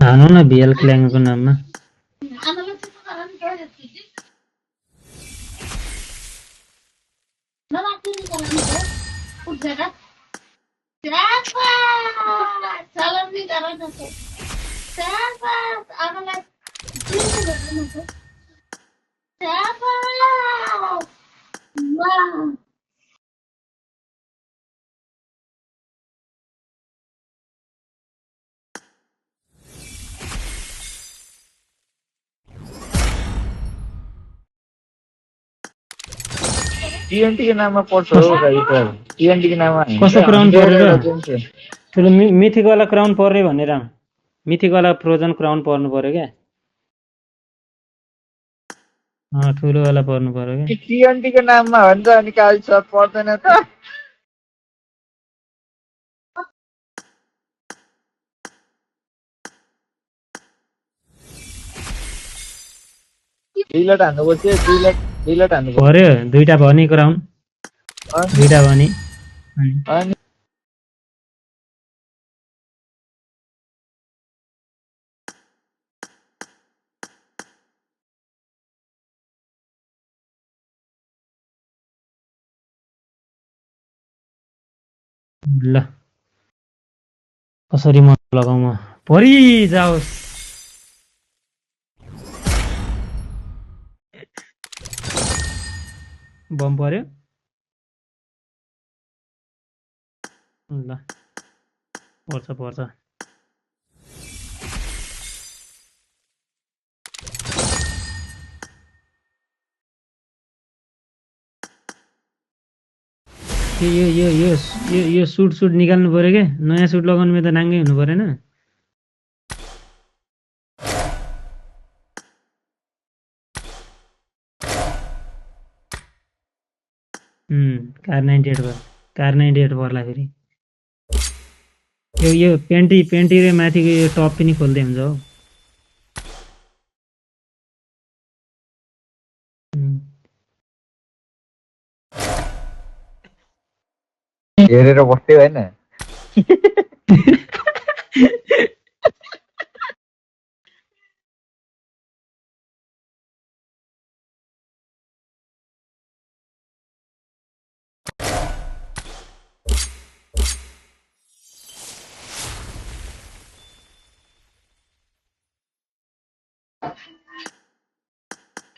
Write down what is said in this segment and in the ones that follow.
हानौ न भिएल क्ल्याङको नाममा टीएनटी के नाममा पर्छ हो गाई सर टीएनटी के नाममा कस्तो क्राउन पर्यो र हुन्छ ठुलो मिथिक वाला क्राउन पर्ने भनेर मिथिक वाला फ्रोजन क्राउन पर्नु पर्यो क्या ठुलो वाला पर्नु पर्यो क्या टीएनटी को नाममा भन्छ अनि काल सर पर्दैन त दुईलट हान्नुपर्छ दुईलट हान्नुपर्छ पर्यो दुईटा भने क्राउन दुईटा भने अनि ल कसरी मन लगाउँ म परि जाओस् बम पर्यो ल पर्छ पर्छ यो सुट निकाल्नु पर्यो क्या नयाँ सुट लगाउनुमा त नाङ्गै हुनु परेन कार 98 पर्ला फेरि यो पेन्टी र माथिको यो टप पनि खोल्दै हुन्छ हौ हेरेर बस्थ्यो हैन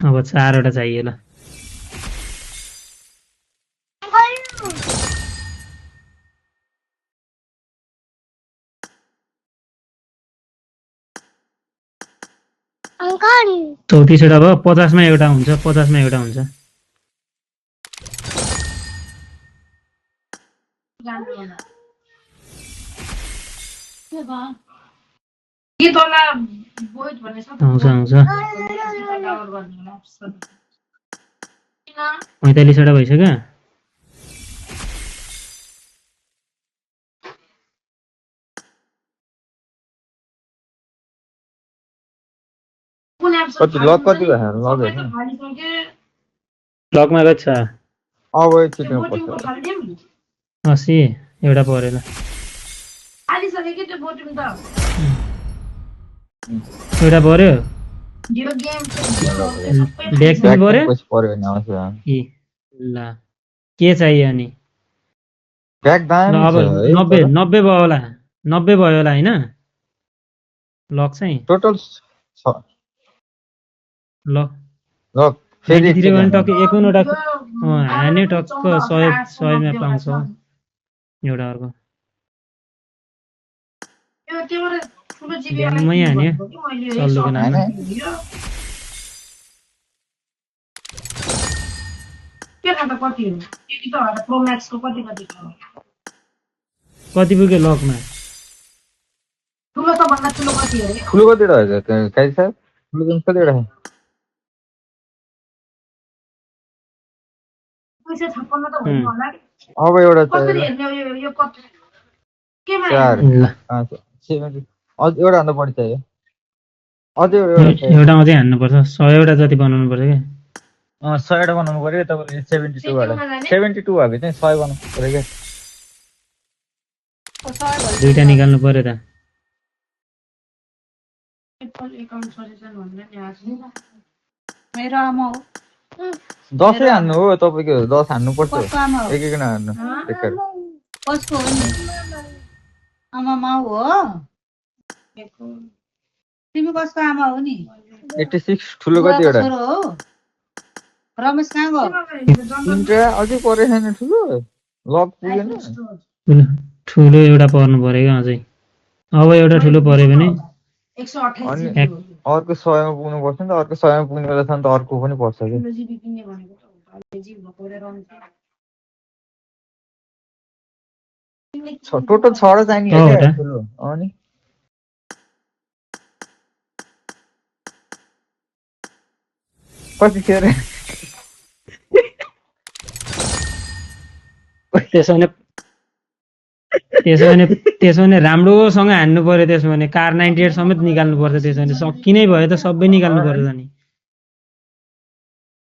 अब 4 वटा चाहियो ल अंकल 34 वटा भयो 50 मा एउटा हुन्छ 50 मा एउटा हुन्छ आउँछ 45 वटा भइसक्यो कति लक कति भयो लक हैन लकमा कति छ अब एकचोटि पर्छ 80 एउटा पर्यो ल एउटा पर्यो ब्याक पनि पर्यो पर्यो नि आउँछ ल के चाहियो अनि ब्याक दाम अब 90 भयो होला 90 भयो होला हैन लक चाहिँ टोटल लक लक फेरि 93 भने टक्क 51 वटा हाने टक्क 100 मा पाउँछ एउटा अर्को मै हान्यो चल्लोको नाममा कति पुग्यो लकमा ठुलो कतिवटा हो काई सर ठुलो गेम कतिवटा अब एउटा अझ एउटा भन्दा बढी चाहियो अझै एउटा मात्रै हान्नुपर्छ 100 वटा जति बनाउनु पर्छ क्या 100 बनाउनु पर्यो तपाईँले 72 बाट 72 भएको चाहिँ 100 बनाउनु पर्यो क्या दुईटा निकाल्नु पर्यो त मेरो आमा हो 10 हान्नु हो तपाईँको 10 हान्नु पर्छ कसको आमा हो एक नहान्नु बेकार कसको हो नि आमा माउ हो तिमी कसको आमा हो नि 86 ठुलो कति बुवाको एउटा छोरो हो रमेश कहाँ गयो तिनटा अझै परेको छैन ठुलो लक पुगेन ठुलो एउटा पर्नु पर्यो क्या अझै अब एउटा ठुलो पर्यो भने अनि अर्को 100 मा पुग्नु पर्छ नि त अर्को 100 मा पुग्ने बेला त अर्को पनि पर्छ कि टोटल 6 चाहिने हो क्या ठुलो अनि कतिखेर त्यसो भने राम्रोसँग हान्नु पर्यो त्यसो भने कार 98 समेत निकाल्नु पर्छ त्यसो भने सकिनै भयो त सबै निकाल्नु पर्यो त नि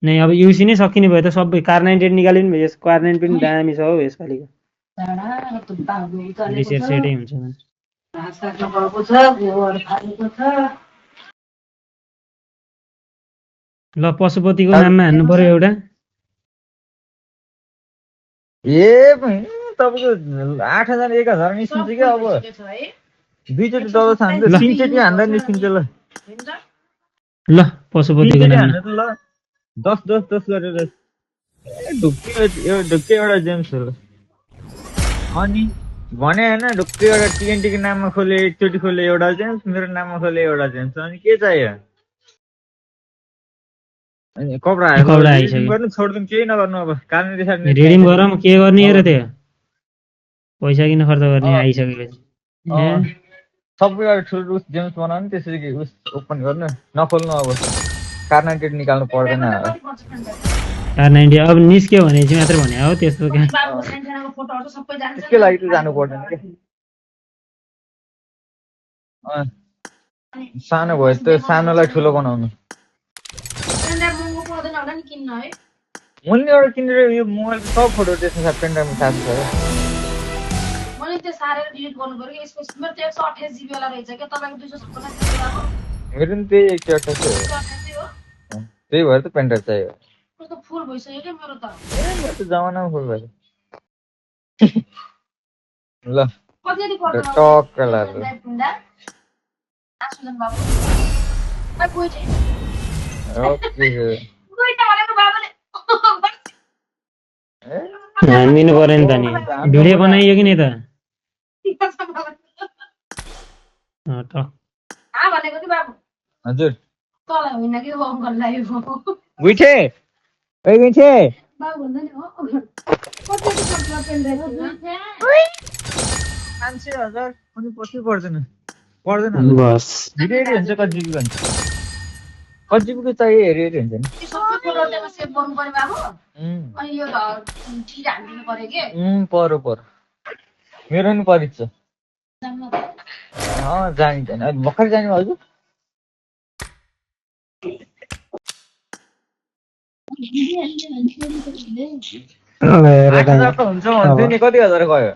नै अब युसी नै सकिने भयो त सबै कार 98 निकाल्यो नि भयो कार 98 पनि दामी छ हौ यसपालिको रिसेट सेटै हुन्छ ल पशुपतिको नाममा हान्नु पर्यो एउटा तपाईँको 8000 1000 निस्किन्छ क्या अब दुईचोटि डबल हान्छ तीनचोटि हान्दा निस्किन्छ ल ल पशुपतिको नाममा ल 10 गरेर ढुक्कै एउटा जेम्स हो ल अनि भने होइन ढुक्कै एउटा टिएनटी को नाममा खोले एकचोटि खोले एउटा जेम्स मेरो नाममा खोले एउटा जेम्स अनि के चाहियो अनि कपडा आइसक्यो गर्नु छोड्दिउँ केही नगर्नु अब कारण रिडिम गरौँ के गर्ने र त्यो पैसा किन खर्च गर्ने आइसकेपछि सबैबाट ठुलो उस जेम्स बनाउनु त्यसरी उस ओपन गर्नु नखोल्नु अब कार 98 निकाल्नु पर्दैन कार 90 अब निस्क्यो भने चाहिँ मात्रै भने हो त्यस्तो क्या त्यसकै लागि त जानु पर्दैन क्या सानो भयो त सानोलाई ठुलो बनाउनु मैले एउटा किनेर यो मोबाइल सब फोटो त्यसमा छ पेनड्राइभमा साथी छ मैले त्यो सारेर डिलिट गर्नु पर्यो यसको मेरो त्यो 128 GB वाला रहेछ के तपाईको 256 GB वाला मेरो नि त्यही 128 हो त्यही भएर त पेनड्राइभ चाहियो कस्तो फुल भइसक्यो के मेरो त मेरो त जमानामा फुल भयो ल कति पर्छ टक्क लाएर आसुजन बाबु आ कोइटे ओके कोइटा भनेको बाबुले हान्दिनु पर्यो नि त नि भिडियो बनाइयो कि नि त भनेको नि बाबु हजुर तँलाई होइन कि अङ्कललाई गुइठे ओइ गुइठे बाबु भन्दा नि कति पर्छ पेनड्राइभ 500,000 पनि पछि पर्दैन बस हेरी हुन्छ कति जिबी भन्छ कति जिबीको चाहियो हेरी हुन्छ नि सबै फोटो त्यहाँ सेभ गर्नु पर्यो बाबु अनि यो टिरा हान्दिनु पर्यो के परो मेरो नि परीक्षा जानिँदैन भर्खर जाने हजुर हुन्छ भन्थ्यो नि कति हजार गयो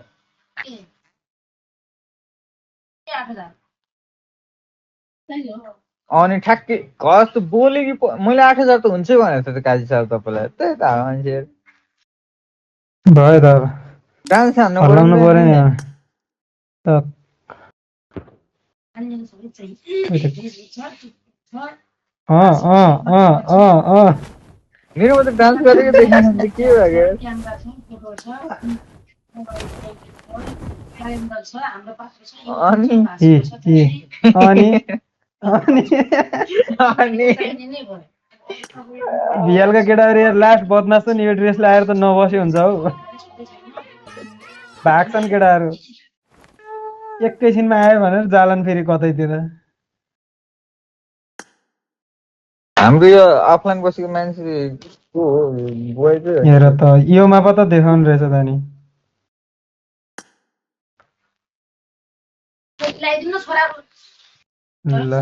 अनि ठ्याक्कै कस्तो बोले कि मैले 8000 त हुन्छै भनेको थिएँ त काजी साहब तपाईँलाई त्यही त मान्छे भयो त अब डान्स हान्नु हल्लाउनु पर्यो नि मेरोमा त डान्स गरेको देखाएन के भयो भिएलका केटाहरू लास्ट बदमास नि यो ड्रेस लगाएर त नबसे हुन्छ हौ भाग्छन् केटाहरू एकैछिनमा आयो भनेर जालन फेरि कतैतिर हाम्रो यो अफलाइन बसेको मान्छे को हो हेर त योमा पो त देखाउनु रहेछ त नि ल